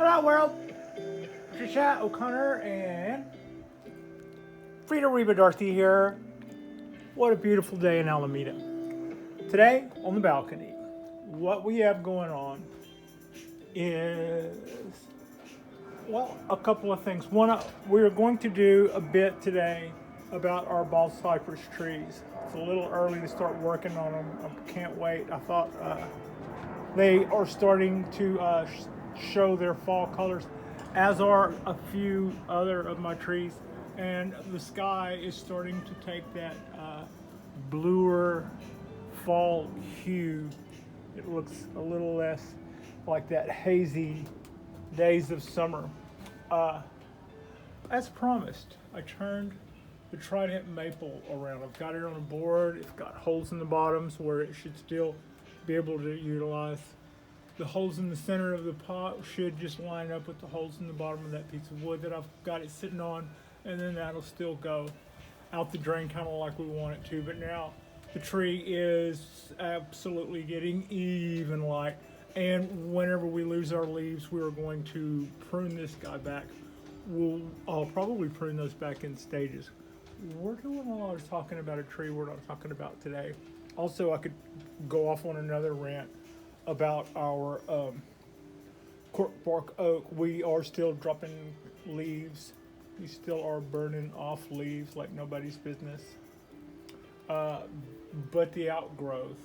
Hello world, Patricia O'Connor and Frida Reba Dorothy here. What a beautiful day in Alameda. Today on the balcony, what we have going on is, well, a couple of things. One, we are going to do a bit today about our bald cypress trees. It's a little early to start working on them. I can't wait. I thought they are starting to show their fall colors, as are a few other of my trees. And the sky is starting to take that bluer fall hue. It looks a little less like that hazy days of summer. As promised, I turned the trident maple around. I've got it on a board. It's got holes in the bottoms where it should still be able to utilize. The holes in the center of the pot should just line up with the holes in the bottom of that piece of wood that I've got it sitting on, and then that'll still go out the drain kind of like we want it to. But now the tree is absolutely getting even light, and whenever we lose our leaves, we are going to prune this guy back. I'll probably prune those back in stages. We're doing a lot of talking about a tree we're not talking about today. Also, I could go off on another rant about our cork bark oak. We are still dropping leaves. We still are burning off leaves like nobody's business. But the outgrowth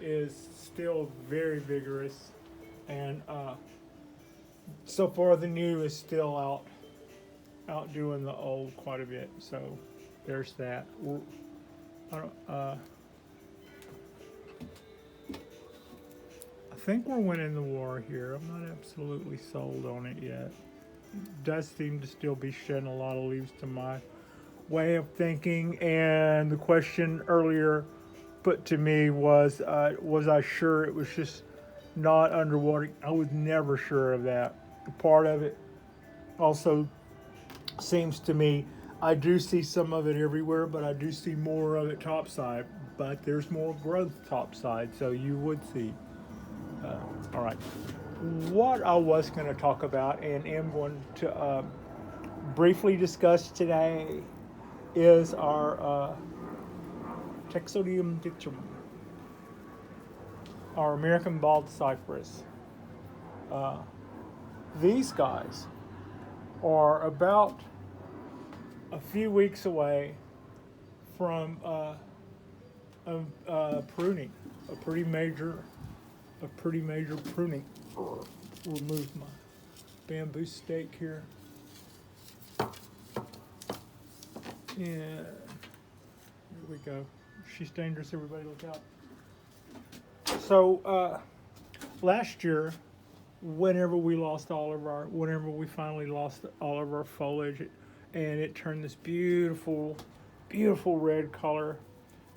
is still very vigorous, and so far the new is still outdoing the old quite a bit. So there's that. I think we're winning the war here. I'm not absolutely sold on it yet. It does seem to still be shedding a lot of leaves to my way of thinking. And the question earlier put to me was I sure it was just not underwater? I was never sure of that. Part of it also seems to me, I do see some of it everywhere, but I do see more of it topside. But there's more growth topside, so you would see. All right. What I was going to talk about and am going to briefly discuss today is our Texodium dictum, our American bald cypress. These guys are about a few weeks away from pruning, a pretty major pruning. Remove my bamboo stake here. And here we go. She's dangerous, everybody look out. So last year, whenever we finally lost all of our foliage, and it turned this beautiful, beautiful red color,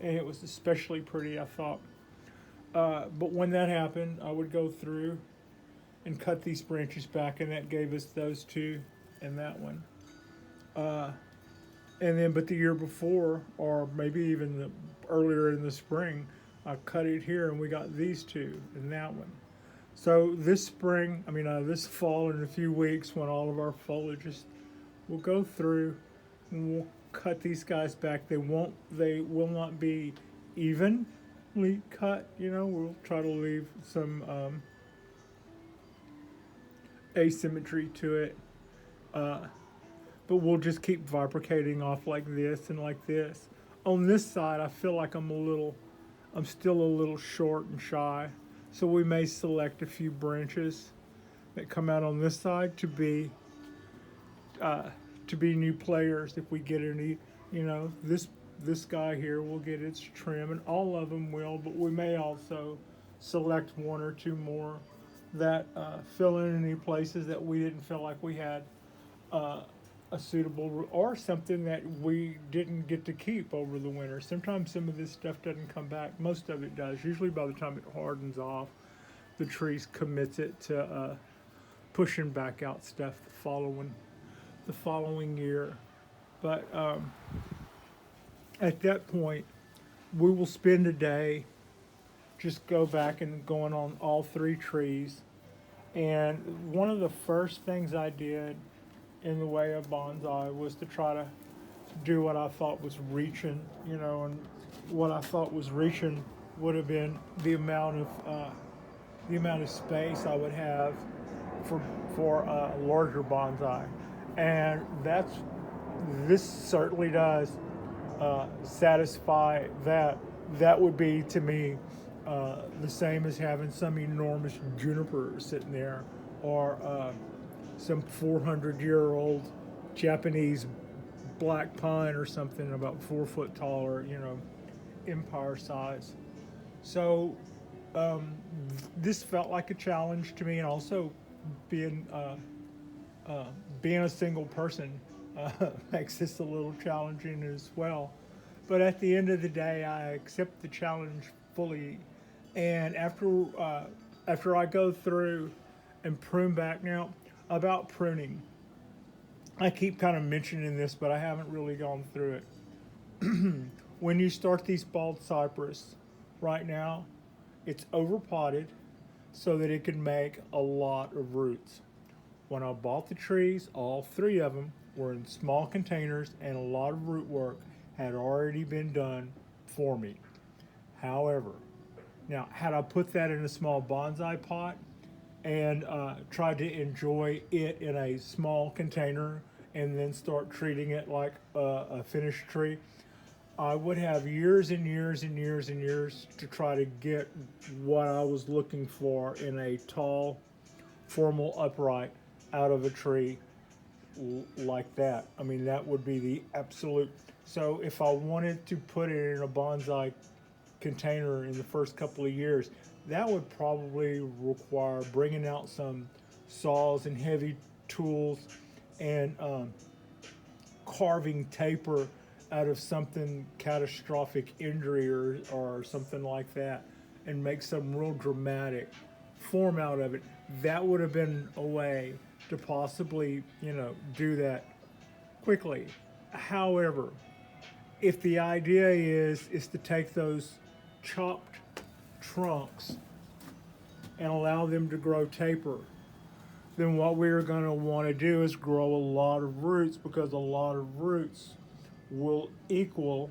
and it was especially pretty, I thought. But when that happened, I would go through and cut these branches back, and that gave us those two and that one. But the year before, or maybe even earlier in the spring, I cut it here, and we got these two and that one. So this fall, in a few weeks, when all of our foliage is, we'll go through and we'll cut these guys back. They will not be evenly cut. We'll try to leave some asymmetry to it. But we'll just keep vibricating off like this and like this. On this side, I feel like I'm still a little short and shy. So we may select a few branches that come out on this side to be new players. If we get any, this guy here will get its trim, and all of them will. But we may also select one or two more that fill in any places that we didn't feel like we had a suitable, or something that we didn't get to keep over the winter. Sometimes some of this stuff doesn't come back. Most of it does. Usually by the time it hardens off, the tree commits it to pushing back out stuff the following year. But at that point, we will spend a day just go back and going on all three trees And one of the first things I did in the way of bonsai was to try to do what I thought was reaching, and what I thought was reaching would have been the amount of space I would have for a larger bonsai, and this certainly does satisfy that. That would be to me the same as having some enormous juniper sitting there, or some 400-year-old Japanese black pine or something about 4 foot taller, empire size. So this felt like a challenge to me, and also being being a single person makes this a little challenging as well. But at the end of the day, I accept the challenge fully. And after I go through and prune back now, about pruning, I keep kind of mentioning this, but I haven't really gone through it. When you start these bald cypress, right now, it's overpotted so that it can make a lot of roots. When I bought the trees, all three of them were in small containers, and a lot of root work had already been done for me. However, now, had I put that in a small bonsai pot and tried to enjoy it in a small container and then start treating it like a finished tree, I would have years and years and years and years to try to get what I was looking for in a tall, formal upright out of a tree like that. I mean, that would be the absolute. So if I wanted to put it in a bonsai container in the first couple of years, that would probably require bringing out some saws and heavy tools, and carving taper out of something catastrophic injury, or something like that, and make some real dramatic form out of it. That would have been a way to possibly, do that quickly. However, if the idea is to take those chopped trunks and allow them to grow taper, then what we're going to want to do is grow a lot of roots, because a lot of roots will equal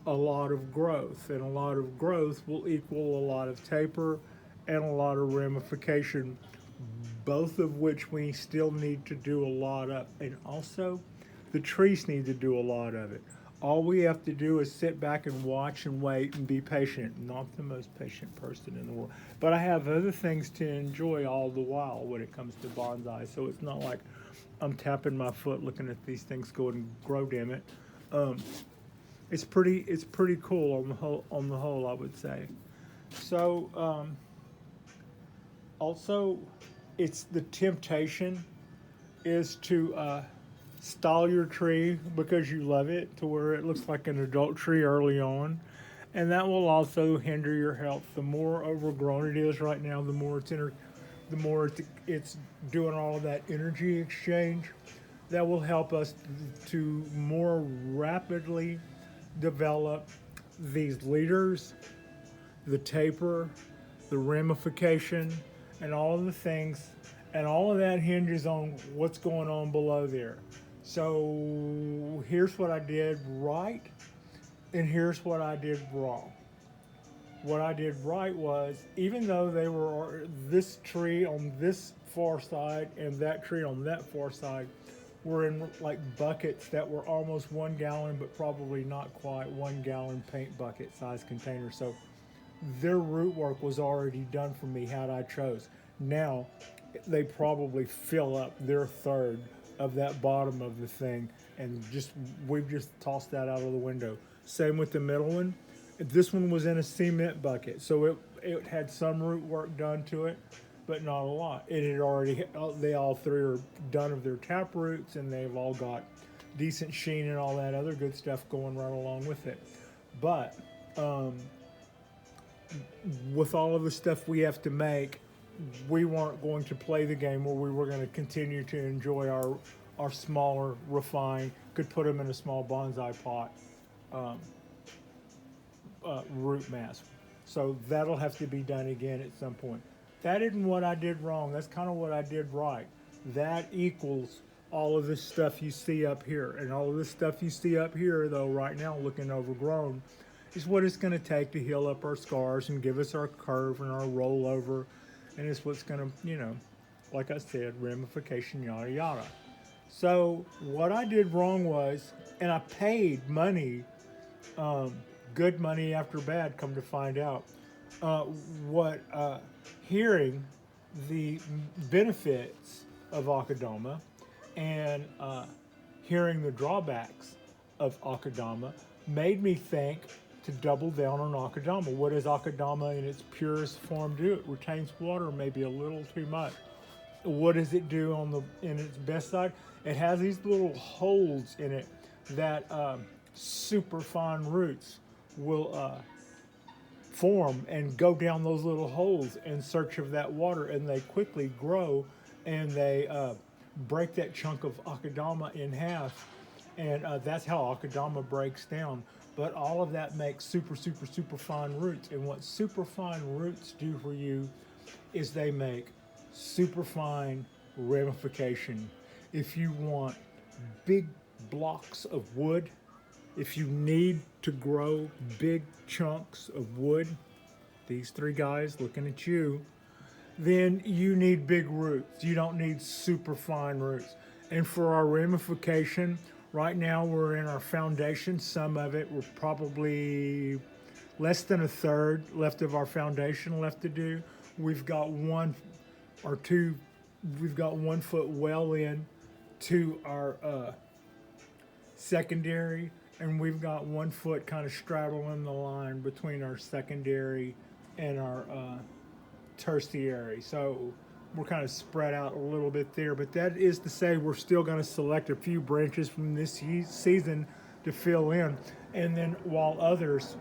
a lot of growth, and a lot of growth will equal a lot of taper and a lot of ramification, both of which we still need to do a lot of, and also the trees need to do a lot of it. All we have to do is sit back and watch and wait and be patient. Not the most patient person in the world, but I have other things to enjoy all the while when it comes to bonsai. So it's not like I'm tapping my foot looking at these things go and grow. Damn it, it's pretty cool on the whole, I would say. So also, it's the temptation is to style your tree because you love it to where it looks like an adult tree early on, and that will also hinder your health. The more overgrown it is right now, the more it's doing all of that energy exchange. That will help us to more rapidly develop these leaders, the taper, the ramification, and all of the things, and all of that hinges on what's going on below there. So here's what I did right, and here's what I did wrong. What I did right was, even though they were this tree on this far side and that tree on that far side were in like buckets that were almost 1 gallon, but probably not quite 1 gallon paint bucket size container. So their root work was already done for me had I chose. Now they probably fill up their third of that bottom of the thing, and we've just tossed that out of the window. Same with the middle one. This one was in a cement bucket, so it had some root work done to it, but not a lot. It had already, they all three are done of their tap roots, and they've all got decent sheen and all that other good stuff going right along with it. But with all of the stuff we have to make, we weren't going to play the game where we were going to continue to enjoy our smaller, refined, could put them in a small bonsai pot root mass. So that'll have to be done again at some point. that isn't what I did wrong. That's kind of what I did right. That equals all of this stuff you see up here. And all of this stuff you see up here, though, right now looking overgrown, is what it's going to take to heal up our scars and give us our curve and our rollover. And it's what's going to, like I said, ramification, yada, yada. So what I did wrong was, and I paid money, good money after bad, come to find out, uh, what hearing the benefits of Akadama and hearing the drawbacks of Akadama made me think to double down on Akadama. What does Akadama in its purest form do? It retains water maybe a little too much. What does it do in its best side? It has these little holes in it that super fine roots will form and go down those little holes in search of that water, and they quickly grow, and they break that chunk of Akadama in half, and that's how Akadama breaks down. But all of that makes super, super, super fine roots, and what super fine roots do for you is they make super fine ramification. If you want big blocks of wood, if you need to grow big chunks of wood, these three guys looking at you, then you need big roots. You don't need super fine roots. And for our ramification, right now we're in our foundation. Some of it, we're probably less than a third left of our foundation left to do. We've got one foot well in to our secondary, and we've got 1 foot kind of straddling the line between our secondary and our tertiary. So we're kind of spread out a little bit there, but that is to say we're still going to select a few branches from this season to fill in, and then while others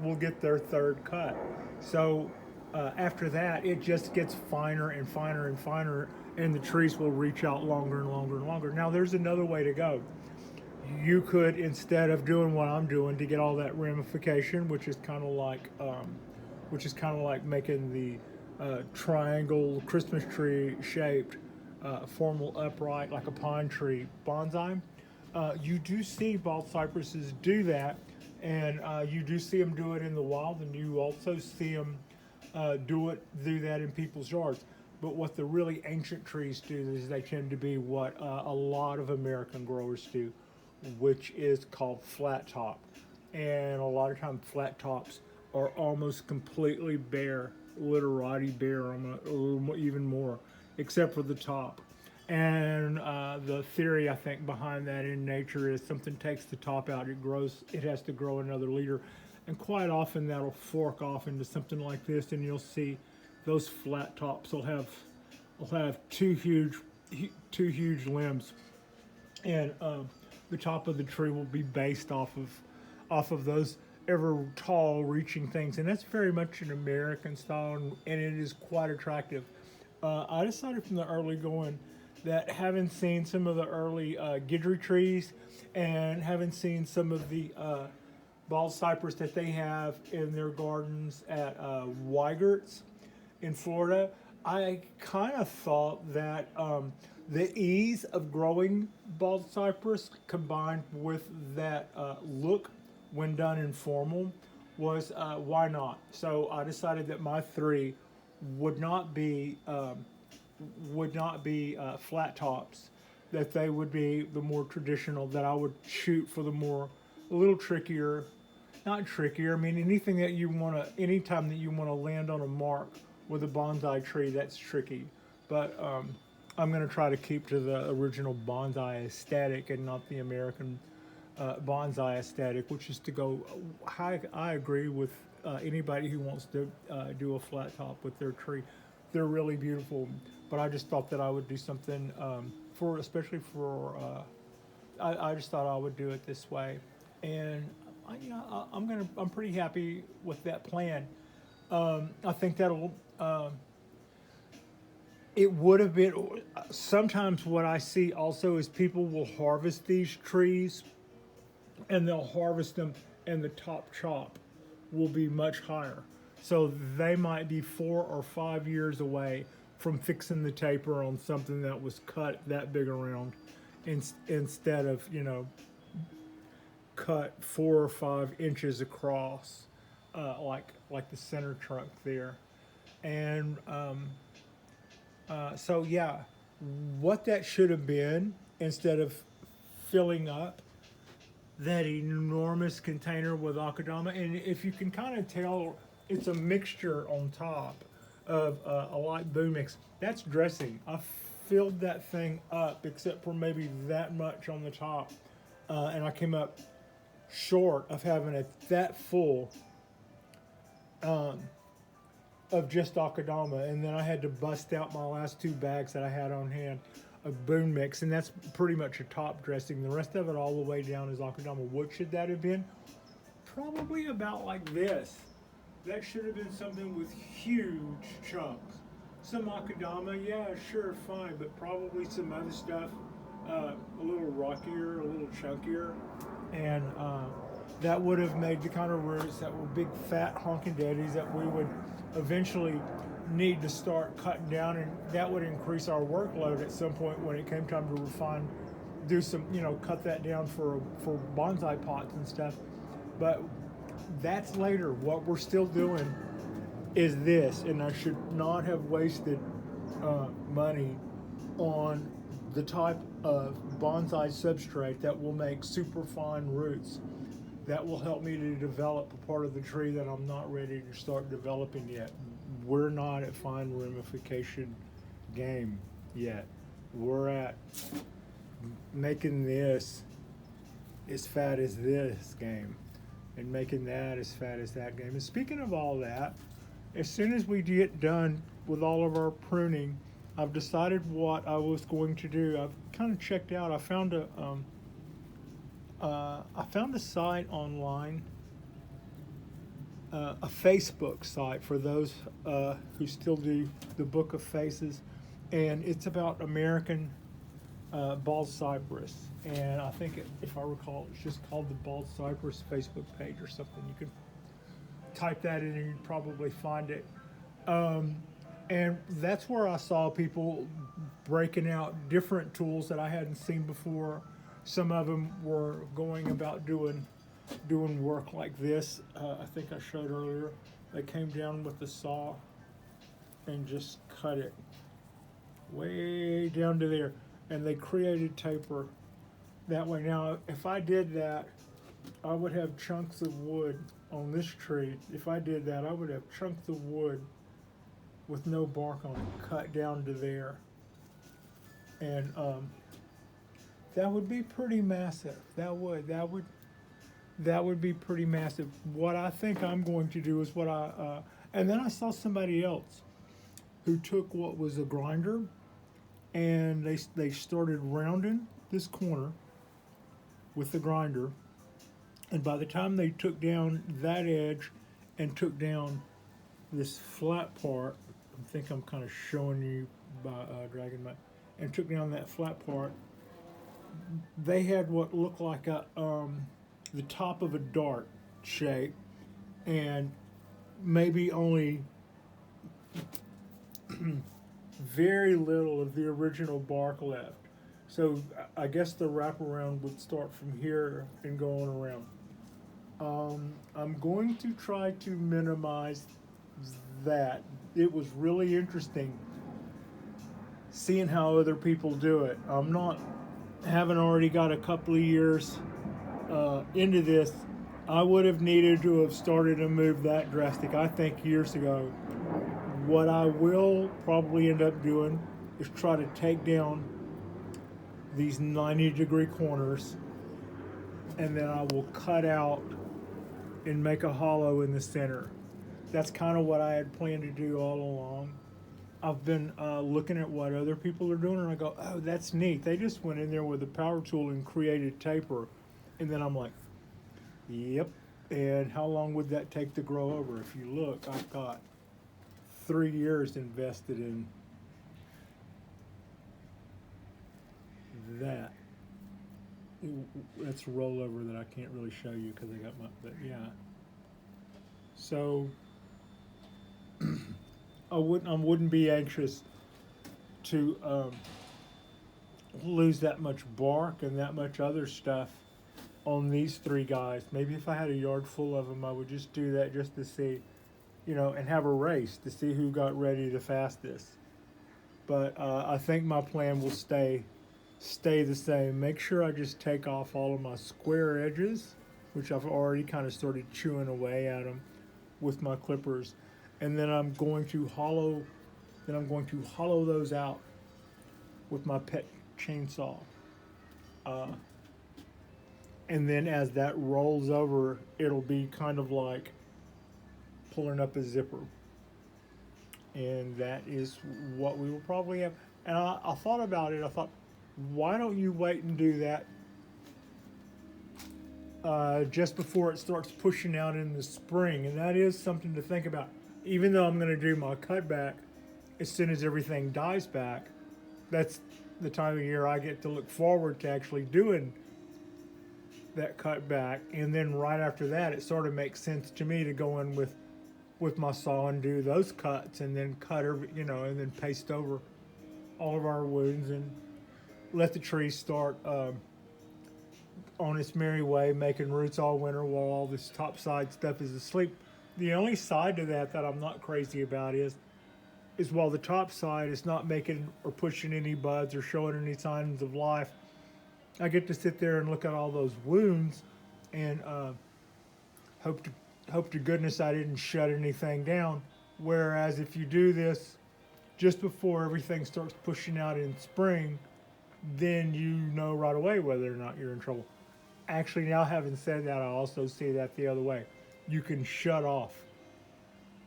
will get their third cut. So after that, it just gets finer and finer and finer, and the trees will reach out longer and longer and longer. Now, there's another way to go. You could, instead of doing what I'm doing to get all that ramification, which is kind of like making the triangle Christmas tree shaped formal upright like a pine tree bonsai. You do see bald cypresses do that, and you do see them do it in the wild, and you also see them do that in people's yards. But what the really ancient trees do is they tend to be what a lot of American growers do, which is called flat top. And a lot of times flat tops are almost completely bare, literati bare, even more, except for the top. And the theory, I think, behind that in nature is something takes the top out, it has to grow another leader. And quite often that'll fork off into something like this, and you'll see those flat tops will have two huge limbs, and the top of the tree will be based off of those ever tall reaching things, and that's very much an American style, and it is quite attractive. I decided from the early going that having seen some of the early Guidry trees and having seen some of the bald cypress that they have in their gardens at Weigert's in Florida, I kind of thought that the ease of growing bald cypress combined with that look when done in formal was why not? So I decided that my three would not be flat tops, that they would be the more traditional, that I would shoot for a little trickier, not trickier, I mean anything that you want to, anytime that you want to land on a mark with a bonsai tree, that's tricky. But I'm going to try to keep to the original bonsai aesthetic and not the American bonsai aesthetic, which is to go, I agree with anybody who wants to do a flat top with their tree. They're really beautiful, but I just thought that I would do something especially for, I just thought I would do it this way. And I'm pretty happy with that plan. I think that'll, it would have been, sometimes what I see also is people will harvest these trees and they'll harvest them and the top chop will be much higher. So they might be 4 or 5 years away from fixing the taper on something that was cut that big around, instead of, cut 4 or 5 inches across, like the center trunk there. And so yeah, what that should have been, instead of filling up that enormous container with akadama, and if you can kind of tell, it's a mixture on top of a light boom mix. That's dressing. I filled that thing up, except for maybe that much on the top, and I came up short of having it that full of just akadama, and then I had to bust out my last 2 bags that I had on hand of boom mix, and that's pretty much a top dressing. The rest of it all the way down is akadama. What should that have been? Probably about like this. That should have been something with huge chunks. Some akadama, yeah, sure, fine, but probably some other stuff, a little rockier, a little chunkier, and that would have made the kind of roots that were big, fat, honking daddies that we would eventually need to start cutting down, and that would increase our workload at some point when it came time to refine, do some, cut that down for bonsai pots and stuff. But that's later. What we're still doing is this, and I should not have wasted money on the type of bonsai substrate that will make super fine roots that will help me to develop a part of the tree that I'm not ready to start developing yet. We're not at fine ramification game yet. We're at making this as fat as this game, and making that as fat as that game. And speaking of all that, as soon as we get done with all of our pruning, I've decided what I was going to do. I've kind of checked out. I found a site online, a Facebook site for those who still do the Book of Faces, and it's about American bald cypress. And I think, if I recall, it's just called the Bald Cypress Facebook page or something. You can type that in and you'd probably find it. And that's where I saw people breaking out different tools that I hadn't seen before. Some of them were going about doing work like this. I think I showed earlier. They came down with the saw and just cut it way down to there, and they created taper that way. Now, if I did that, I would have chunks of wood on this tree. If I did that, I would have chunks of wood with no bark on it, cut down to there. And that would be pretty massive. That would be pretty massive. What I think I'm going to do is and then I saw somebody else who took what was a grinder, and they started rounding this corner with the grinder, and by the time they took down that edge and took down this flat part, I think I'm kind of showing you by dragging and took down that flat part, they had what looked like the top of a dart shape, and maybe only very little of the original bark left. So I guess the wraparound would start from here and go on around. I'm going to try to minimize that. It was really interesting seeing how other people do it. Haven't already got a couple of years into this. I would have needed to have started a move that drastic, I think, years ago. What I will probably end up doing is try to take down these 90-degree corners, and then I will cut out and make a hollow in the center. That's kind of what I had planned to do all along. I've been looking at what other people are doing, and I go, oh, that's neat. They just went in there with a power tool and created taper. And then I'm like, yep. And how long would that take to grow over? If you look, I've got 3 years invested in that. That's a rollover that I can't really show you because I got but yeah. So I wouldn't be anxious to lose that much bark and that much other stuff on these three guys. Maybe if I had a yard full of them, I would just do that just to see, and have a race to see who got ready the fastest. But I think my plan will stay the same. Make sure I just take off all of my square edges, which I've already kind of started chewing away at them with my clippers, and then I'm going to hollow those out with my pet chainsaw. Uh, and then as that rolls over, it'll be kind of like pulling up a zipper. And that is what we will probably have. And I thought about it. I thought, why don't you wait and do that just before it starts pushing out in the spring? And that is something to think about. Even though I'm going to do my cutback as soon as everything dies back, that's the time of year I get to look forward to actually doing that cutback. And then right after that, it sort of makes sense to me to go in with my saw and do those cuts, and then cut every, and then paste over all of our wounds and let the tree start on its merry way, making roots all winter while all this topside stuff is asleep. The only side to that I'm not crazy about is while the top side is not making or pushing any buds or showing any signs of life, I get to sit there and look at all those wounds and hope to goodness I didn't shut anything down. Whereas if you do this just before everything starts pushing out in spring, then you know right away whether or not you're in trouble. Actually, now having said that, I also see that the other way. You can shut off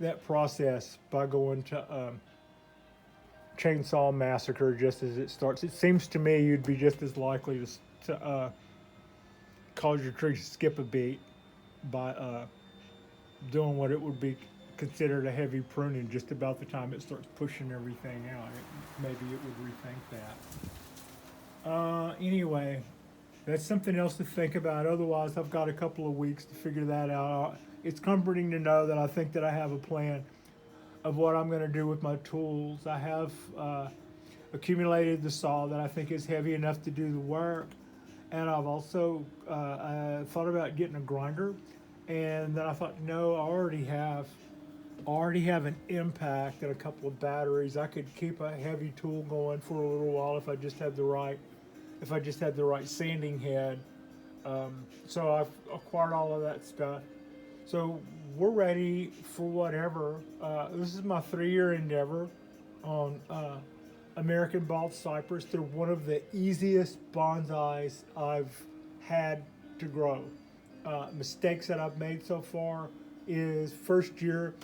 that process by going to chainsaw massacre just as it starts. It seems to me you'd be just as likely to cause your tree to skip a beat by doing what it would be considered a heavy pruning just about the time it starts pushing everything out. Maybe it would rethink that. Anyway, that's something else to think about. Otherwise, I've got a couple of weeks to figure that out. It's comforting to know that I think that I have a plan of what I'm going to do with my tools. I have accumulated the saw that I think is heavy enough to do the work, and I've also thought about getting a grinder. And then I thought, no, I already have an impact and a couple of batteries. I could keep a heavy tool going for a little while if I just had the right sanding head. So I've acquired all of that stuff. So we're ready for whatever. This is my 3-year endeavor on American Bald Cypress. They're one of the easiest bonsais I've had to grow. Mistakes that I've made so far is first year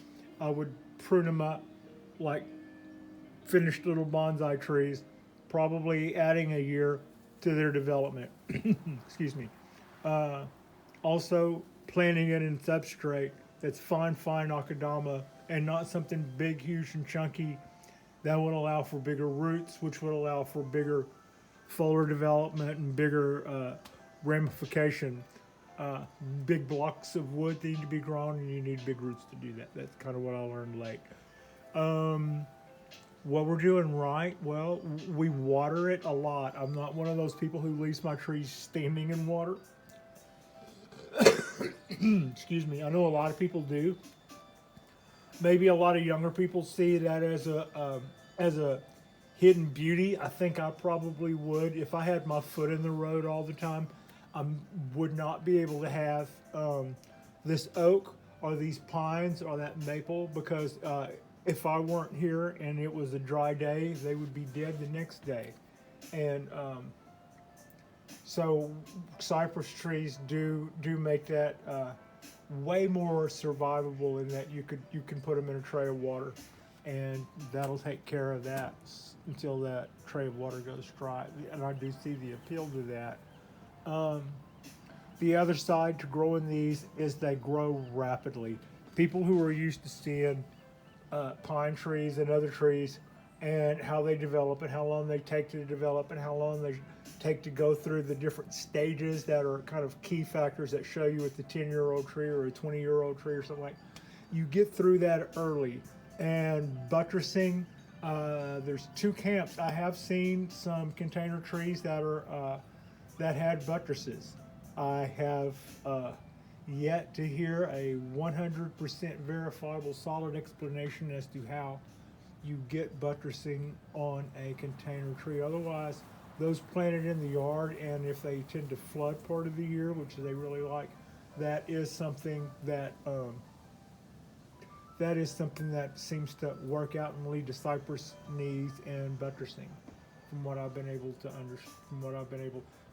I would prune them up like finished little bonsai trees, probably adding a year to their development. Excuse me. Also planting it in substrate that's fine akadama and not something big, huge, and chunky that would allow for bigger roots, which would allow for bigger foliar development and bigger ramification. Big blocks of wood need to be grown, and you need big roots to do that. That's kind of what I learned late. What we're doing right, well, we water it a lot. I'm not one of those people who leaves my trees standing in water. Excuse me. I know a lot of people do. Maybe a lot of younger people see that as a hidden beauty. I think I probably would. If I had my foot in the road all the time, I would not be able to have this oak or these pines or that maple, because if I weren't here and it was a dry day, they would be dead the next day. And so cypress trees do make that way more survivable in that you can put them in a tray of water, and that'll take care of that until that tray of water goes dry. And I do see the appeal to that. The other side to growing these is they grow rapidly. People who are used to seeing pine trees and other trees and how they develop and how long they take to develop and how long they take to go through the different stages that are kind of key factors that show you with the 10-year-old tree or a 20-year-old tree or something like that. You get through that early. And buttressing, there's two camps. I have seen some container trees that had buttresses. I have yet to hear a 100% verifiable solid explanation as to how you get buttressing on a container tree. Otherwise, those planted in the yard, and if they tend to flood part of the year, which they really like, that is something that seems to work out and lead to cypress knees and buttressing, from what I've been able to understand.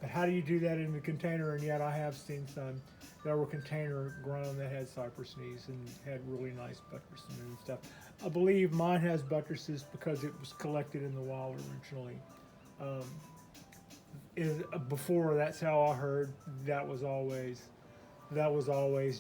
But how do you do that in the container? And yet I have seen some that were container grown that had cypress knees and had really nice buttressing and stuff. I believe mine has buttresses because it was collected in the wild originally. Before, that's how I heard that was always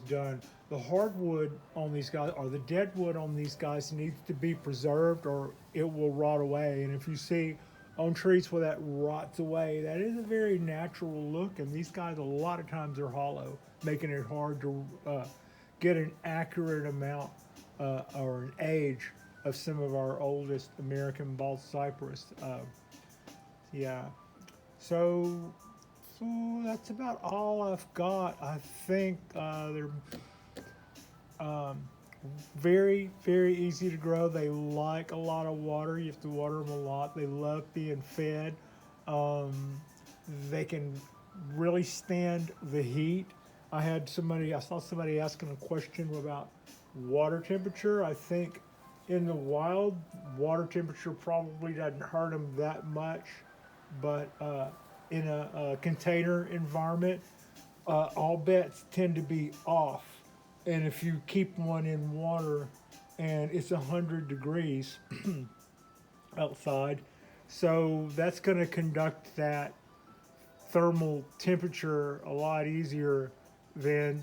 done. The hardwood on these guys, or the dead wood on these guys, needs to be preserved or it will rot away. And if you see on trees where that rots away, that is a very natural look. And these guys, a lot of times, are hollow, making it hard to get an accurate amount or an age of some of our oldest American bald cypress. Yeah. So that's about all I've got. I think they're very, very easy to grow. They like a lot of water. You have to water them a lot. They love being fed. They can really stand the heat. I saw somebody asking a question about water temperature. I think in the wild, water temperature probably doesn't hurt them that much, but in a container environment, all bets tend to be off. And if you keep one in water and it's 100 degrees outside, so that's going to conduct that thermal temperature a lot easier than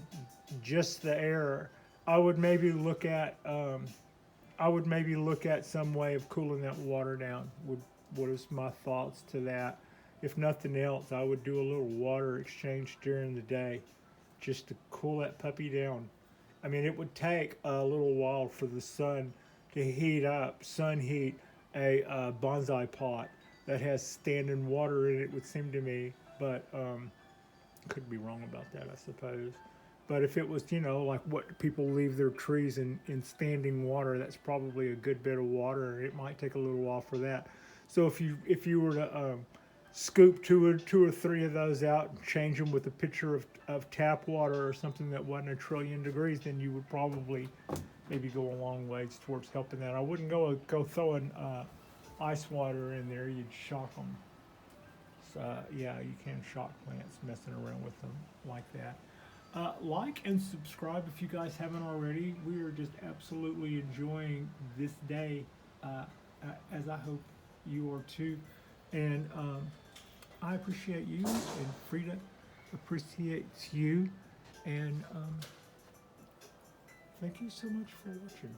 just the air. I would maybe look at some way of cooling that water down. What is my thoughts to that? If nothing else, I would do a little water exchange during the day just to cool that puppy down. I mean, it would take a little while for the sun to sun heat a bonsai pot that has standing water in it, would seem to me. But could be wrong about that, I suppose. But if it was, like what people leave their trees in standing water, that's probably a good bit of water. It might take a little while for that. So if you were to scoop two or three of those out and change them with a pitcher of tap water or something that wasn't 1,000,000,000 degrees, then you would probably maybe go a long ways towards helping that. I wouldn't go throwing ice water in there. You'd shock them. So yeah, you can shock plants messing around with them like that. Like and subscribe if you guys haven't already. We are just absolutely enjoying this day, as I hope you are too. And I appreciate you, and Frida appreciates you. And thank you so much for watching.